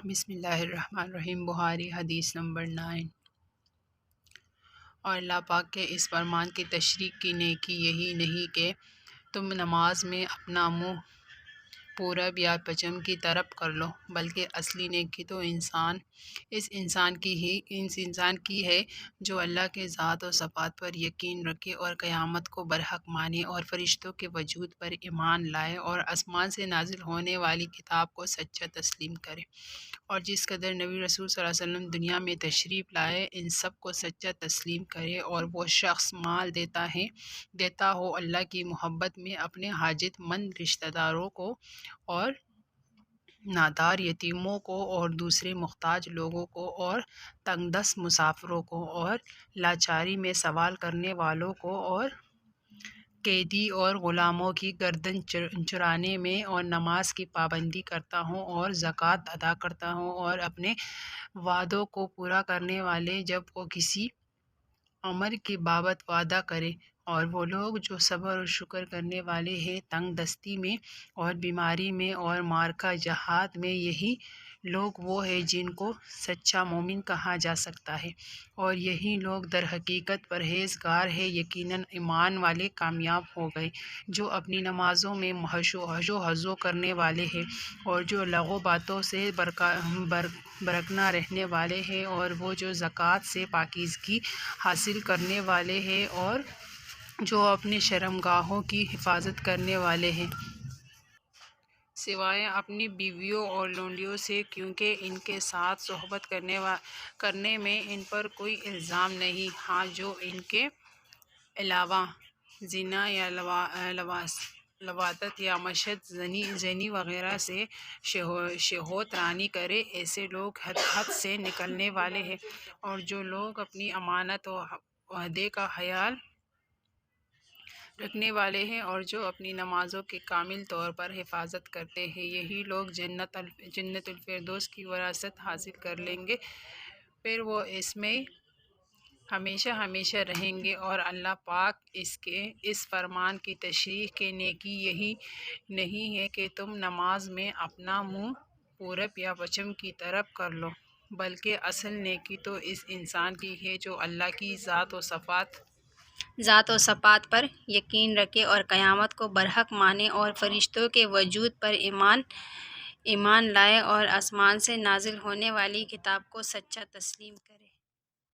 بسم اللہ الرحمن الرحیم۔ بخاری حدیث نمبر 9۔ اور اللہ پاک کے اس فرمان کی تشریح کی نیکی یہی نہیں کہ تم نماز میں اپنا منہ پورب یا پچھم کی طرف کر لو، بلکہ اصلی نیکی تو اس انسان کی ہے جو اللہ کے ذات و صفات پر یقین رکھے اور قیامت کو برحق مانے اور فرشتوں کے وجود پر ایمان لائے اور آسمان سے نازل ہونے والی کتاب کو سچا تسلیم کرے، اور جس قدر نبی رسول صلی اللہ علیہ وسلم دنیا میں تشریف لائے ان سب کو سچا تسلیم کرے، اور وہ شخص مال دیتا ہو اللہ کی محبت میں اپنے حاجت مند رشتہ داروں کو اور نادار یتیموں کو اور دوسرے محتاج لوگوں کو اور تنگ دست مسافروں کو اور لاچاری میں سوال کرنے والوں کو اور قیدی اور غلاموں کی گردن چرانے میں اور نماز کی پابندی کرتا ہوں اور زکوٰۃ ادا کرتا ہوں اور اپنے وعدوں کو پورا کرنے والے جب وہ کسی امر کی بابت وعدہ کرے، اور وہ لوگ جو صبر اور شکر کرنے والے ہیں تنگ دستی میں اور بیماری میں اور معرکہ جہاد میں، یہی لوگ وہ ہیں جن کو سچا مومن کہا جا سکتا ہے، اور یہی لوگ در حقیقت پرہیزگار ہیں۔ یقیناً ایمان والے کامیاب ہو گئے جو اپنی نمازوں میں حضو کرنے والے ہیں اور جو لغو باتوں سے برکنار رہنے والے ہیں، اور وہ جو زکوٰۃ سے پاکیزگی حاصل کرنے والے ہیں اور جو اپنے شرمگاہوں کی حفاظت کرنے والے ہیں، سوائے اپنی بیویوں اور لونڈیوں سے، کیونکہ ان کے ساتھ صحبت کرنے میں ان پر کوئی الزام نہیں۔ ہاں، جو ان کے علاوہ زنا یا لواطت یا مشت زنی وغیرہ سے شہوت رانی کرے، ایسے لوگ حد سے نکلنے والے ہیں، اور جو لوگ اپنی امانت و عہدے کا خیال رکھنے والے ہیں اور جو اپنی نمازوں کی کامل طور پر حفاظت کرتے ہیں، یہی لوگ جنت الفردوس کی وراثت حاصل کر لیں گے، پھر وہ اس میں ہمیشہ ہمیشہ رہیں گے۔ اور اللہ پاک اس فرمان کی تشریح کی نیکی یہی نہیں ہے کہ تم نماز میں اپنا منہ پورب یا پچھم کی طرف کر لو، بلکہ اصل نیکی تو اس انسان کی ہے جو اللہ کی ذات و صفات پر یقین رکھے اور قیامت کو برحق مانے اور فرشتوں کے وجود پر ایمان لائے اور آسمان سے نازل ہونے والی کتاب کو سچا تسلیم کرے۔